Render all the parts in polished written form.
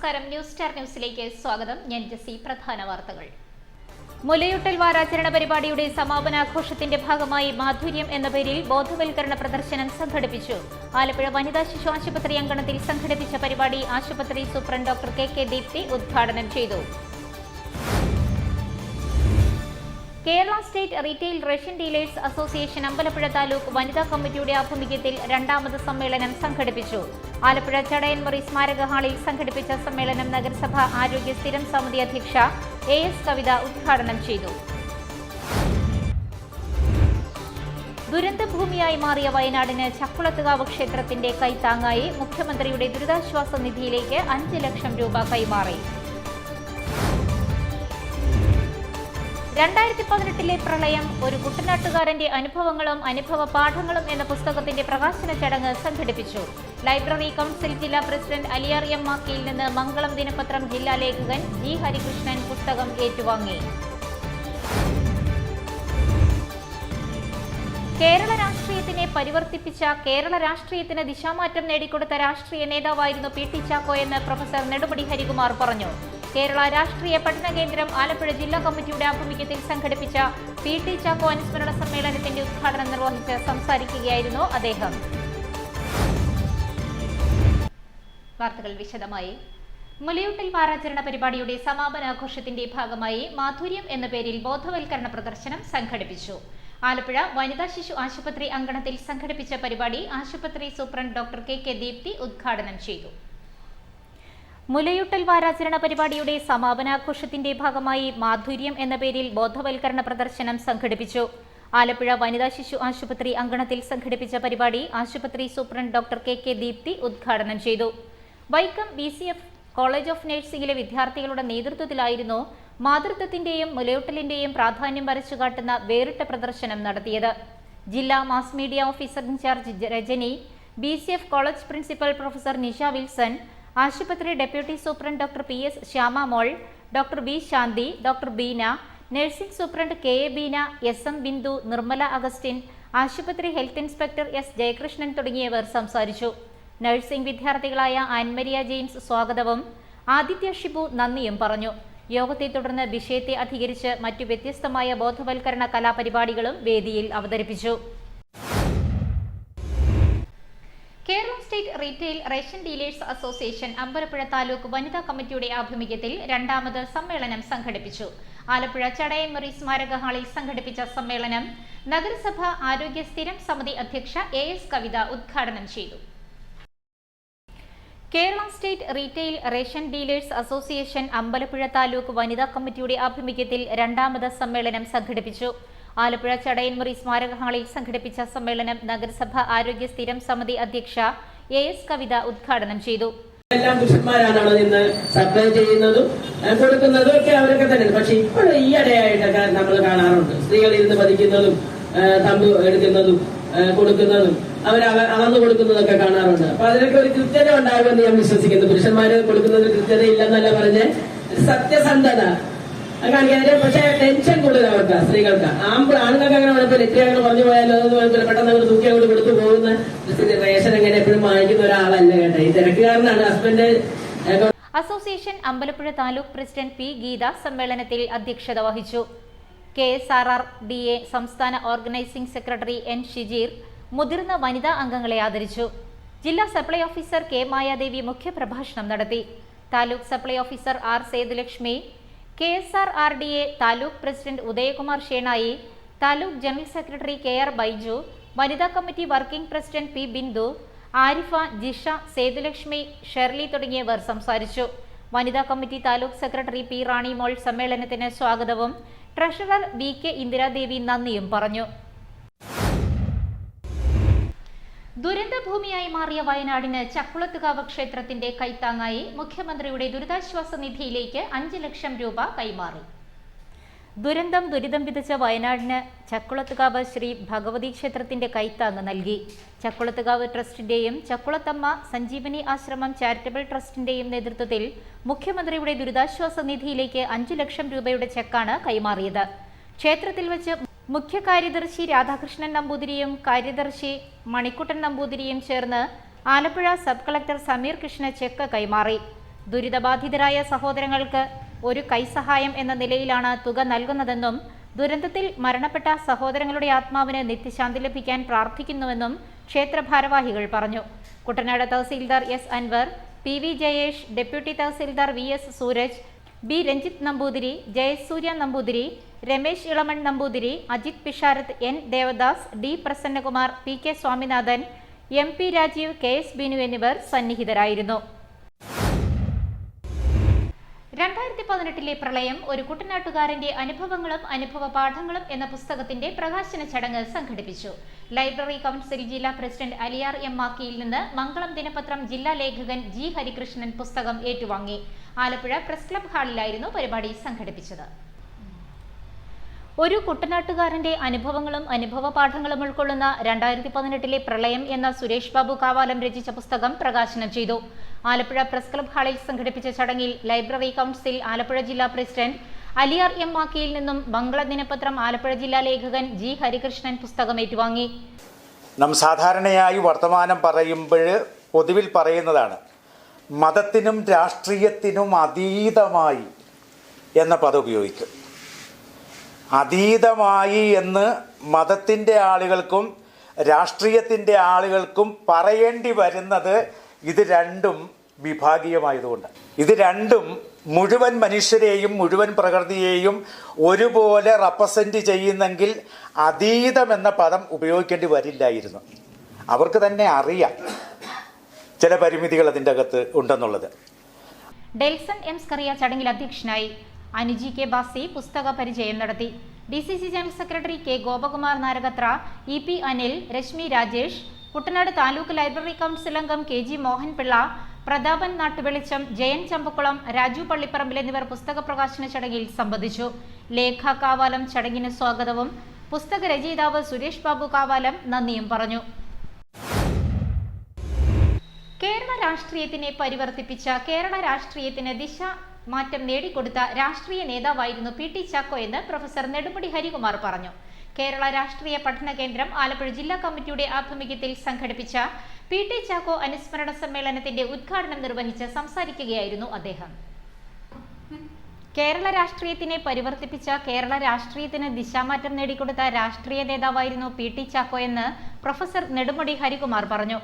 നമസ്കാരം, news star ന്യൂസിലേക്ക് സ്വാഗതം. ഞാൻ ജസി. പ്രധാന വാർത്തകൾ. മുലയൂട്ടൽ വാരാചരണ പരിപാടിയുടെ സമാപനാഘോഷത്തിന്റെ ഭാഗമായി മാധുര്യം എന്ന പേരിൽ ബോധവൽക്കരണ പ്രദർശനം സംഘടിപ്പിച്ചു. ആലപ്പുഴ വനിതാ ശിശു ആശുപത്രി അങ്കണത്തിൽ സംഘടിപ്പിച്ച പരിപാടി ആശുപത്രി സൂപ്രണ്ട് ഡോക്ടർ കെ ദീപ്തി ഉദ്ഘാടനം ചെയ്തു. Kerala state retail ration dealers association Ambalappuzha taluk വനിതാ കമ്മിറ്റിയുടെ ആഭിമുഖ്യത്തിൽ രണ്ടാമത് സമ്മേളനം സംഘടിപ്പിച്ചു. ആലപ്പുഴ ചടയൻമുറി സ്മാരക ഹാളിൽ സംഘടിപ്പിച്ച സമ്മേളനം നഗരസഭ ആരോഗ്യ സ്ഥിരം സമിതി അധ്യക്ഷ AS കവിത ഉദ്ഘാടനം ചെയ്തു. ദുരന്തഭൂമിയായി മാറിയ വയനാടിന് ചക്കുളത്തുകാവ് ക്ഷേത്രത്തിന്റെ കൈത്താങ്ങായി മുഖ്യമന്ത്രിയുടെ ദുരിതാശ്വാസ നിധിയിലേക്ക് 5 ലക്ഷം രൂപ കൈമാറി. 2018 പ്രളയം, ഒരു കുട്ടനാട്ടുകാരന്റെ അനുഭവങ്ങളും അനുഭവ പാഠങ്ങളും എന്ന പുസ്തകത്തിന്റെ പ്രകാശന ചടങ്ങ് സംഘടിപ്പിച്ചു. ലൈബ്രറി കൗൺസിൽ ജില്ലാ പ്രസിഡന്റ് അലിയാർ എം മാക്കിയിൽ നിന്ന് മംഗളം ദിനപത്രം ജില്ലാ ലേഖകൻ G ഹരികൃഷ്ണൻ പുസ്തകം ഏറ്റുവാങ്ങി. കേരള രാഷ്ട്രീയത്തിനെ പരിവർത്തിപ്പിച്ച, കേരള രാഷ്ട്രീയത്തിന് ദിശാമാറ്റം നേടിക്കൊടുത്ത രാഷ്ട്രീയ നേതാവായിരുന്നു P.T. ചാക്കോ എന്ന് പ്രൊഫസർ നെടുമുടി ഹരികുമാർ പറഞ്ഞു. കേരള രാഷ്ട്രീയ പഠന കേന്ദ്രം ആലപ്പുഴ ജില്ലാ കമ്മിറ്റിയുടെ ആഭിമുഖ്യത്തിൽ സംഘടിപ്പിച്ച P.T. ചാക്കോ അനുസ്മരണ സമ്മേളനത്തിന്റെ ഉദ്ഘാടനം നിർവഹിച്ച് സംസാരിക്കുകയായിരുന്നു അദ്ദേഹം. വാർത്തകൾ വിശദമായി. മുലയൂട്ടൽ വാരാചരണ പരിപാടിയുടെ സമാപനാഘോഷത്തിന്റെ ഭാഗമായി മാധുര്യം എന്ന പേരിൽ ബോധവൽക്കരണ പ്രദർശനം സംഘടിപ്പിച്ചു. ആലപ്പുഴ വനിതാ ശിശു ആശുപത്രി അങ്കണത്തിൽ സംഘടിപ്പിച്ച പരിപാടി ആശുപത്രി സൂപ്രണ്ട് ഡോക്ടർ കെ ദീപ്തി ഉദ്ഘാടനം ചെയ്തു. മുലയൂട്ടൽ വാരാചരണ പരിപാടിയുടെ സമാപനാഘോഷത്തിന്റെ ഭാഗമായി മാധുര്യം എന്ന പേരിൽ ബോധവൽക്കരണ പ്രദർശനം സംഘടിപ്പിച്ചു. ആലപ്പുഴ വനിതാ ശിശു ആശുപത്രി അങ്കണത്തിൽ സംഘടിപ്പിച്ച പരിപാടി ആശുപത്രി സൂപ്രണ്ട് ഡോക്ടർ കെ ദീപ്തി ഉദ്ഘാടനം ചെയ്തു. വൈക്കം BCF കോളേജ് ഓഫ് നഴ്സിംഗിലെ വിദ്യാർത്ഥികളുടെ നേതൃത്വത്തിലായിരുന്നു മാതൃത്വത്തിന്റെയും മുലയൂട്ടലിന്റെയും പ്രാധാന്യം വരച്ചുകാട്ടുന്ന വേറിട്ട പ്രദർശനം നടത്തിയത്. ജില്ലാ mass media officer in charge Rajani, BCF college principal professor Nisha Wilson, ആശുപത്രി deputy superintendent doctor PS Shyama Mol, doctor B Shanthi, doctor Beena, nursing superintendent KA Beena, SM Bindu, Nirmala Augustine, ആശുപത്രി ഹെൽത്ത് ഇൻസ്പെക്ടർ S ജയകൃഷ്ണൻ തുടങ്ങിയവർ സംസാരിച്ചു. നഴ്സിംഗ് വിദ്യാർത്ഥികളായ ആൻമരിയ ജെയിംസ് സ്വാഗതവും ആദിത്യ ഷിബു നന്ദിയും പറഞ്ഞു. യോഗത്തെ തുടർന്ന് വിഷയത്തെ അധികരിച്ച് മറ്റു വ്യത്യസ്തമായ ബോധവൽക്കരണ കലാപരിപാടികളും വേദിയിൽ അവതരിപ്പിച്ചു. Kerala state retail ration dealers association Ambalappuzha taluk വനിതാ കമ്മിറ്റിയുടെ ആഭിമുഖ്യത്തിൽ രണ്ടാമത് സമ്മേളനം സംഘടിപ്പിച്ചു. ആലപ്പുഴ ചടയൻമുറി സ്മാരക ഹാളിൽ സംഘടിപ്പിച്ച സമ്മേളനം നഗരസഭ ആരോഗ്യ സ്ഥിരം സമിതി അധ്യക്ഷ AS കവിത ഉദ്ഘാടനം ചെയ്തു. Kerala state retail ration dealers association Ambalappuzha taluk വനിതാ കമ്മിറ്റിയുടെ ആഭിമുഖ്യത്തിൽ രണ്ടാമത് സമ്മേളനം സംഘടിപ്പിച്ചു. ആലപ്പുഴ ചടയൻമുറി സ്മാരക ഹാളിൽ സംഘടിപ്പിച്ച സമ്മേളനം നഗരസഭ ആരോഗ്യ സ്ഥിരം സമിതി അധ്യക്ഷ AS കവിത ഉദ്ഘാടനം ചെയ്തു. എല്ലാം പുരുഷന്മാരാണ് ഇന്ന് സപ്ലൈ ചെയ്യുന്നതും കൊടുക്കുന്നതും ഒക്കെ അവരൊക്കെ തന്നെ. പക്ഷെ ഇപ്പോഴും ഈ ഇടയായിട്ടൊക്കെ നമ്മൾ കാണാറുണ്ട് സ്ത്രീകൾ ഇരുന്ന് പതിക്കുന്നതും തമ്പ് എടുക്കുന്നതും കൊടുക്കുന്നതും അളന്നു കൊടുക്കുന്നതൊക്കെ കാണാറുണ്ട്. അപ്പൊ അതിനൊക്കെ ഒരു കൃത്യത ഉണ്ടാകുമെന്ന് ഞാൻ വിശ്വസിക്കുന്നു. പുരുഷന്മാര് കൊടുക്കുന്നതിൽ കൃത്യത ഇല്ലെന്നല്ല പറഞ്ഞ് സത്യസന്ധത കാണിക്കാതെ. പക്ഷെ ടെൻഷൻ കൂടുതൽ അവർക്ക് സ്ത്രീകൾക്ക്. ആണുങ്ങൾക്ക് അങ്ങനെ കുഴപ്പമില്ല. ഇത്ര അങ്ങനെ പറഞ്ഞു പോയാലോ കുഴപ്പമില്ല. പെട്ടെന്ന് അവർ തൂക്കി അങ്ങോട്ട് കൊടുത്തു പോകുന്ന റേഷൻ അങ്ങനെ എപ്പോഴും വാങ്ങിക്കുന്ന ഒരാളല്ല കേട്ടോ. ഈ തിരക്കുകാരനാണ് husband. Association Ambalappuzha taluk president P Geetha സമ്മേളനത്തിൽ അധ്യക്ഷത വഹിച്ചു. KSRRDA സംസ്ഥാന ഓർഗനൈസിംഗ് സെക്രട്ടറി N ഷിജീർ മുതിർന്ന വനിതാ അംഗങ്ങളെ ആദരിച്ചു. ജില്ലാ സപ്ലൈ ഓഫീസർ K മായാദേവി മുഖ്യപ്രഭാഷണം നടത്തി. Taluk supply officer R Sethulakshmi, KSRRDA taluk president Udayakumar Shenoy, taluk general secretary KR Baiju, വനിതാ committee working president P Bindu, Arifa, Jisha, Sethulakshmi, Shirley തുടങ്ങിയവർ സംസാരിച്ചു. വനിതാ committee taluk secretary P Rani Mol സമ്മേളനത്തിന് സ്വാഗതവും ട്രഷറർ VK ഇന്ദിരാദേവി നന്ദിയും പറഞ്ഞു. ദുരന്തഭൂമിയായി മാറിയ വയനാടിന് ചക്കുളത്തുകാവ് ക്ഷേത്രത്തിന്റെ കൈത്താങ്ങായി മുഖ്യമന്ത്രിയുടെ ദുരിതാശ്വാസ നിധിയിലേക്ക് 5 ലക്ഷം രൂപ കൈമാറി. ദുരിതം വിതച്ച വയനാടിന് ചക്കുളത്തുകാവ് ശ്രീ ഭഗവതി ക്ഷേത്രത്തിന്റെ കൈത്താങ്ങ് നൽകി. ചക്കുളത്തുകാവ് ട്രസ്റ്റിന്റെയും ചക്കുളത്തമ്മ സഞ്ജീവനി ആശ്രമം ചാരിറ്റബിൾ ട്രസ്റ്റിന്റെയും നേതൃത്വത്തിൽ മുഖ്യമന്ത്രിയുടെ ദുരിതാശ്വാസ നിധിയിലേക്ക് 5 ലക്ഷം രൂപയുടെ ചെക്കാണ് കൈമാറിയത്. ക്ഷേത്രത്തിൽ വെച്ച് മുഖ്യ കാര്യദർശി രാധാകൃഷ്ണൻ നമ്പൂതിരിയും കാര്യദർശി മണിക്കുട്ടൻ നമ്പൂതിരിയും ചേർന്ന് Alappuzha sub collector Sameer Krishna check കൈമാറി. ദുരിതബാധിതരായ സഹോദരങ്ങൾക്ക് ഒരു കൈസഹായം എന്ന നിലയിലാണ് തുക നൽകുന്നതെന്നും ദുരന്തത്തിൽ മരണപ്പെട്ട സഹോദരങ്ങളുടെ ആത്മാവിന് നിത്യശാന്തി ലഭിക്കാൻ പ്രാർത്ഥിക്കുന്നുവെന്നും ക്ഷേത്ര ഭാരവാഹികൾ പറഞ്ഞു. Kuttanad tahsildar S Anvar, P V Jayesh, deputy tahsildar V S Sooraj, B Ranjith Namboothiri, Jayasurya Namboothiri, Ramesh Elaman Namboothiri, Ajith Pisharath, N Devadas, D Prasannakumar, P K Swaminathan, M P Rajeev, K S Binu എന്നിവർ സന്നിഹിതരായിരുന്നു. 2018 പ്രളയം ഒരു കുട്ടനാട്ടുകാരന്റെ അനുഭവങ്ങളും അനുഭവ പാഠങ്ങളും എന്ന പുസ്തകത്തിന്റെ പ്രകാശന ചടങ്ങ് സംഘടിപ്പിച്ചു. ലൈബ്രറി കൗൺസിൽ ജില്ലാ പ്രസിഡന്റ് അലിയാർ എം മാക്കിയിൽ നിന്ന് മംഗളം ദിനപത്രം ജില്ലാ ലേഖകൻ ജി ഹരികൃഷ്ണൻ പുസ്തകം ഏറ്റുവാങ്ങി. ആലപ്പുഴ പ്രസ് ക്ലബ് ഹാളിലായിരുന്നു പരിപാടി സംഘടിപ്പിച്ചത്. ഒരു കുട്ടനാട്ടുകാരന്റെ അനുഭവങ്ങളും അനുഭവ പാഠങ്ങളും ഉൾക്കൊള്ളുന്ന 2018 പ്രളയം എന്ന സുരേഷ് ബാബു കാവാലം രചിച്ച പുസ്തകം പ്രകാശനം ചെയ്തു. ആലപ്പുഴ പ്രസ് ക്ലബ് ഹാളിൽ സംഘടിപ്പിച്ച ചടങ്ങിൽ ലൈബ്രറി കൗൺസിൽ ആലപ്പുഴ ജില്ലാ പ്രസിഡന്റ് അലിയാർ എം മാക്കിയിൽ നിന്നും മംഗള ദിനപത്രം ആലപ്പുഴ ജില്ലാ ലേഖകൻ ജി ഹരികൃഷ്ണൻ പുസ്തകം ഏറ്റുവാങ്ങി. നാം സാധാരണയായി വർത്തമാനം പറയുമ്പോൾ പൊതുവിൽ പറയുന്നതാണ് മതത്തിനും രാഷ്ട്രീയത്തിനും അതീതമായി എന്ന പദം ഉപയോഗിക്കും. അതീതമായി എന്ന് മതത്തിൻ്റെ ആളുകൾക്കും രാഷ്ട്രീയത്തിൻ്റെ ആളുകൾക്കും പറയേണ്ടി വരുന്നത് ഇത് രണ്ടും വിഭാഗീയമായതുകൊണ്ട്. ഇത് രണ്ടും മുഴുവൻ മനുഷ്യരെയും മുഴുവൻ പ്രകൃതിയെയും ഒരുപോലെ റെപ്രസെൻ്റ് ചെയ്യുന്നെങ്കിൽ അതീതം എന്ന പദം ഉപയോഗിക്കേണ്ടി വരില്ലായിരുന്നു. അവർക്ക് തന്നെ അറിയാം ചില പരിമിതികൾ അതിൻ്റെ അകത്ത് ഉണ്ടെന്നുള്ളത്. ഡെൽസൺ എം സ്കറിയ ചടങ്ങിൽ അധ്യക്ഷനായി. അനുജി കെ ബാസി പുസ്തക പരിചയം നടത്തി. DCC general secretary K Gopakumar Narakathra, E P Anil, Reshmi Rajesh, Kuttanad taluk library council അംഗം കെ ജി മോഹൻപിള്ള, പ്രതാപൻ നാട്ടുവെളിച്ചം, ജയൻ ചമ്പക്കുളം, രാജു പള്ളിപ്പറമ്പിൽ എന്നിവർ പുസ്തക പ്രകാശന ചടങ്ങിൽ സംബന്ധിച്ചു. ലേഖ കാവാലം ചടങ്ങിന് സ്വാഗതവും പുസ്തക രചയിതാവ് സുരേഷ് ബാബു കാവാലം നന്ദിയും പറഞ്ഞു. കേരള രാഷ്ട്രീയത്തിനെ പരിവർത്തിപ്പിച്ച, കേരള രാഷ്ട്രീയത്തിന് ദിശ മാറ്റം നേടിക്കൊടുത്ത രാഷ്ട്രീയ നേതാവായിരുന്നു പി.ടി. ചാക്കോ എന്ന് പ്രൊഫസർ നെടുമുടി ഹരികുമാർ പറഞ്ഞു. കേരള രാഷ്ട്രീയ പഠന കേന്ദ്രം ആലപ്പുഴ ജില്ലാ കമ്മിറ്റിയുടെ ആഭിമുഖ്യത്തിൽ സംഘടിപ്പിച്ച പി.ടി. ചാക്കോ അനുസ്മരണ സമ്മേളനത്തിന്റെ ഉദ്ഘാടനം നിർവഹിച്ച് സംസാരിക്കുകയായിരുന്നു അദ്ദേഹം. കേരള രാഷ്ട്രീയത്തിനെ പരിവർത്തിപ്പിച്ച, കേരള രാഷ്ട്രീയത്തിന് ദിശാമാറ്റം നേടിക്കൊടുത്ത രാഷ്ട്രീയ നേതാവായിരുന്നു പി.ടി. ചാക്കോ എന്ന് പ്രൊഫസർ നെടുമുടി ഹരികുമാർ പറഞ്ഞു.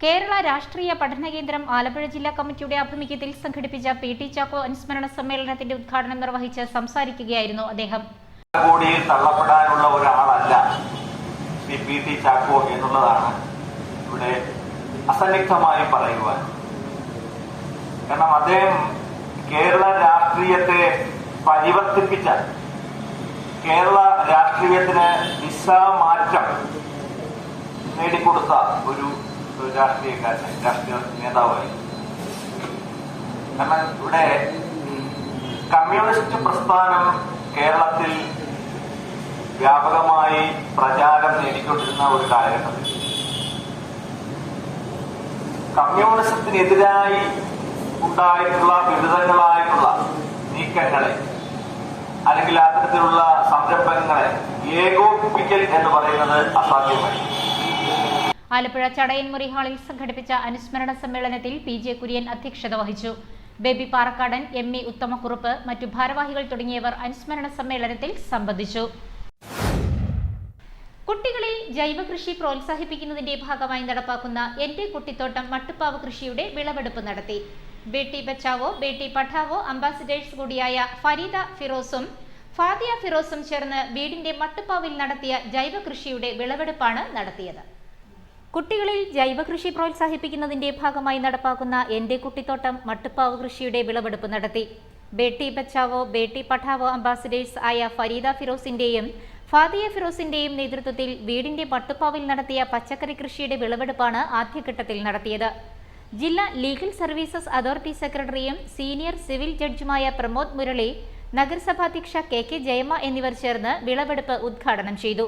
കേരള രാഷ്ട്രീയ പഠന കേന്ദ്രം ആലപ്പുഴ ജില്ലാ കമ്മിറ്റിയുടെ ആഭിമുഖ്യത്തിൽ സംഘടിപ്പിച്ച പി.ടി. ചാക്കോ അനുസ്മരണ സമ്മേളനത്തിന്റെ ഉദ്ഘാടനം നിർവഹിച്ച് സംസാരിക്കുകയായിരുന്നു അദ്ദേഹം. കൂടി തള്ളപ്പെടാനുള്ള ഒരാളല്ല പി.ടി. ചാക്കോ എന്നുള്ളതാണ് ഇവിടെ അസന്നിഗ്ധമായി പറയുവാൻ. കാരണം അദ്ദേഹം കേരള രാഷ്ട്രീയത്തെ പരിവർത്തിപ്പിച്ച, കേരള രാഷ്ട്രീയത്തിന് ദിശാമാറ്റം നേടിക്കൊടുത്ത ഒരു രാഷ്ട്രീയക്കാരൻ, രാഷ്ട്രീയ നേതാവായി. കാരണം ഇവിടെ കമ്മ്യൂണിസ്റ്റ് പ്രസ്ഥാനം കേരളത്തിൽ വ്യാപകമായി പ്രചാരം നേടിക്കൊണ്ടിരുന്ന ഒരു കാലഘട്ടത്തിൽ കമ്മ്യൂണിസത്തിനെതിരായി ഉണ്ടായിട്ടുള്ള വിവിധങ്ങളായിട്ടുള്ള നീക്കങ്ങളെ അല്ലെങ്കിൽ അത്തരത്തിലുള്ള സംരംഭങ്ങളെ ഏകോപിപ്പിക്കൽ എന്ന് പറയുന്നത് അസാധ്യമായി. ആലപ്പുഴ ചടയൻമുറി ഹാളിൽ സംഘടിപ്പിച്ച അനുസ്മരണ സമ്മേളനത്തിൽ പി.ജെ. കുര്യൻ അധ്യക്ഷത വഹിച്ചു. ബേബി പാറക്കാടൻ, എം.ഇ. ഉത്തമക്കുറുപ്പ്, മറ്റു ഭാരവാഹികൾ തുടങ്ങിയവർ അനുസ്മരണ സമ്മേളനത്തിൽ സംബന്ധിച്ചു. കുട്ടികളിൽ ജൈവകൃഷി പ്രോത്സാഹിപ്പിക്കുന്നതിന്റെ ഭാഗമായി നടപ്പാക്കുന്ന എന്റെ കുട്ടിത്തോട്ടം മട്ടുപ്പാവ് കൃഷിയുടെ വിളവെടുപ്പ് നടത്തി. ബേട്ടി ബച്ചാവോ ബേട്ടി പഠാവോ അംബാസിഡേഴ്സ് കൂടിയായ ഫരീദ ഫിറോസും ഫാദിയ ഫിറോസും ചേർന്ന് വീടിന്റെ മട്ടുപ്പാവിൽ നടത്തിയ ജൈവകൃഷിയുടെ വിളവെടുപ്പാണ് നടത്തിയത്. കുട്ടികളിൽ ജൈവകൃഷി പ്രോത്സാഹിപ്പിക്കുന്നതിന്റെ ഭാഗമായി നടപ്പാക്കുന്ന എന്റെ കുട്ടിത്തോട്ടം മട്ടുപ്പാവ് കൃഷിയുടെ വിളവെടുപ്പ് നടത്തി. ബേട്ടി ബച്ചാവോ ബേട്ടി പഠാവോ അംബാസിഡേഴ്സ് ആയ ഫരീദ ഫിറോസിന്റെയും ഫാദിയ ഫിറോസിന്റെയും നേതൃത്വത്തിൽ വീടിന്റെ മട്ടുപ്പാവിൽ നടത്തിയ പച്ചക്കറി കൃഷിയുടെ വിളവെടുപ്പാണ് ആദ്യഘട്ടത്തിൽ നടത്തിയത്. ജില്ലാ ലീഗൽ സർവീസസ് അതോറിറ്റി സെക്രട്ടറിയും സീനിയർ സിവിൽ ജഡ്ജുമായ പ്രമോദ് മുരളി, നഗരസഭാധ്യക്ഷ കെ ജയമ എന്നിവർ ചേർന്ന് വിളവെടുപ്പ് ഉദ്ഘാടനം ചെയ്തു.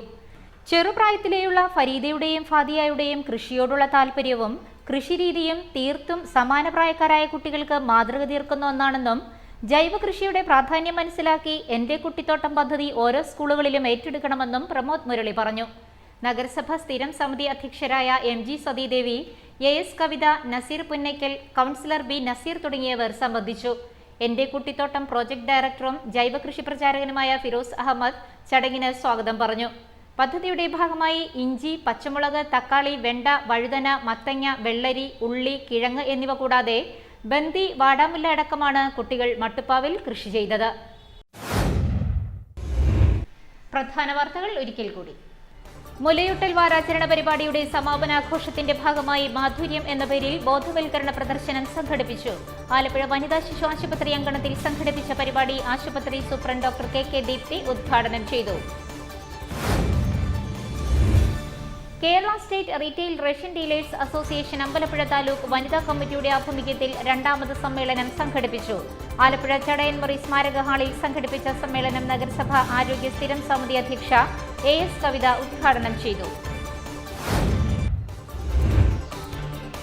ചെറുപ്രായത്തിലെയുള്ള ഫരീദയുടെയും ഫാദിയയുടെയും കൃഷിയോടുള്ള താല്പര്യവും കൃഷിരീതിയും തീർത്തും സമാനപ്രായക്കാരായ കുട്ടികൾക്ക് മാതൃക തീർക്കുന്ന ഒന്നാണെന്നും ജൈവകൃഷിയുടെ പ്രാധാന്യം മനസ്സിലാക്കി എന്റെ കുട്ടിത്തോട്ടം പദ്ധതി ഓരോ സ്കൂളുകളിലും ഏറ്റെടുക്കണമെന്നും പ്രമോദ് മുരളി പറഞ്ഞു. നഗരസഭ സ്ഥിരം സമിതി അധ്യക്ഷരായ എം.ജി. സതീദേവി, AS കവിത, നസീർ പുന്നയ്ക്കൽ, കൗൺസിലർ B നസീർ തുടങ്ങിയവർ സംബന്ധിച്ചു. എന്റെ കുട്ടിത്തോട്ടം പ്രോജക്ട് ഡയറക്ടറും ജൈവകൃഷി പ്രചാരകനുമായ ഫിറോസ് അഹമ്മദ് ചടങ്ങിന് സ്വാഗതം പറഞ്ഞു. പദ്ധതിയുടെ ഭാഗമായി ഇഞ്ചി, പച്ചമുളക്, തക്കാളി, വെണ്ട, വഴുതന, മത്തങ്ങ, വെള്ളരി, ഉള്ളി, കിഴങ്ങ് എന്നിവ കൂടാതെ ബന്ദി, വാടാമുല്ല അടക്കമാണ് കുട്ടികൾ മട്ടുപ്പാവിൽ കൃഷി ചെയ്തത്. പ്രധാന വാർത്തകൾ ഒരിക്കൽ കൂടി. മുലയൂട്ടൽ വാരാചരണ പരിപാടിയുടെ സമാപനാഘോഷത്തിന്റെ ഭാഗമായി മാധുര്യം എന്ന പേരിൽ ബോധവൽക്കരണ പ്രദർശനം സംഘടിപ്പിച്ചു. ആലപ്പുഴ വനിതാ ശിശു ആശുപത്രി അങ്കണത്തിൽ സംഘടിപ്പിച്ച പരിപാടി ആശുപത്രി സൂപ്രണ്ട് ഡോക്ടർ KK ദീപ്തി ഉദ്ഘാടനം ചെയ്തു. Kerala state retail ration dealers association Ambalappuzha taluk വനിതാ കമ്മിറ്റിയുടെ ആഭിമുഖ്യത്തിൽ രണ്ടാമത് സമ്മേളനം സംഘടിപ്പിച്ചു. ആലപ്പുഴ ചടയൻമുറി സ്മാരക ഹാളിൽ സംഘടിപ്പിച്ച സമ്മേളനം നഗരസഭ ആരോഗ്യ സ്ഥിരം സമിതി അധ്യക്ഷ AS കവിത ഉദ്ഘാടനം ചെയ്തു.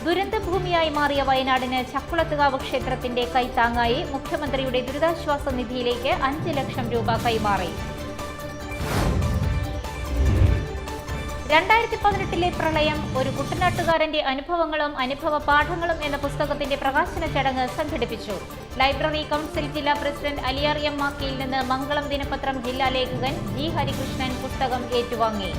ദുരന്തഭൂമിയായി മാറിയ വയനാടിന് ചക്കുളത്തുകാവ് ക്ഷേത്രത്തിന്റെ കൈത്താങ്ങായി മുഖ്യമന്ത്രിയുടെ ദുരിതാശ്വാസ നിധിയിലേക്ക് 5 ലക്ഷം രൂപ കൈമാറി. 2018 പ്രളയം, ഒരു കുട്ടനാട്ടുകാരന്റെ അനുഭവങ്ങളും അനുഭവ പാഠങ്ങളും എന്ന പുസ്തകത്തിന്റെ പ്രകാശന ചടങ്ങ് സംഘടിപ്പിച്ചു. ലൈബ്രറി കൗൺസിൽ ജില്ലാ പ്രസിഡന്റ് അലിയാർ M മാക്കിയിൽ നിന്ന് മംഗളം ദിനപത്രം ജില്ലാ ലേഖകൻ G ഹരികൃഷ്ണൻ പുസ്തകം ഏറ്റുവാങ്ങി.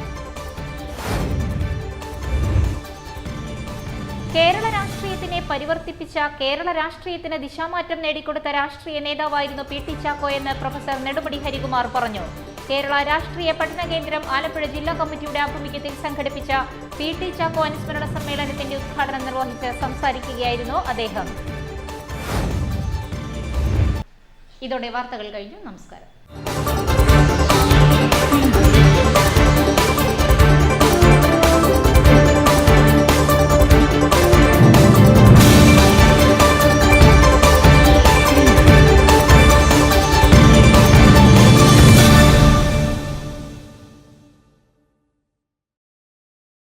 കേരള രാഷ്ട്രീയത്തിനെ പരിവർത്തിപ്പിച്ച, കേരള രാഷ്ട്രീയത്തിന് ദിശാമാറ്റം നേടിക്കൊടുത്ത രാഷ്ട്രീയ നേതാവായിരുന്നു PT ചാക്കോ എന്ന് പ്രൊഫസർ നെടുമുടി ഹരികുമാർ പറഞ്ഞു. കേരള രാഷ്ട്രീയ പഠന കേന്ദ്രം ആലപ്പുഴ ജില്ലാ കമ്മിറ്റിയുടെ ആഭിമുഖ്യത്തിൽ സംഘടിപ്പിച്ച PT ചാക്കോ അനുസ്മരണ സമ്മേളനത്തിന്റെ ഉദ്ഘാടനം നിർവഹിച്ച് സംസാരിക്കുകയായിരുന്നു അദ്ദേഹം. ഇതോടെ വാർത്തകൾ കഴിഞ്ഞു. നമസ്കാരം.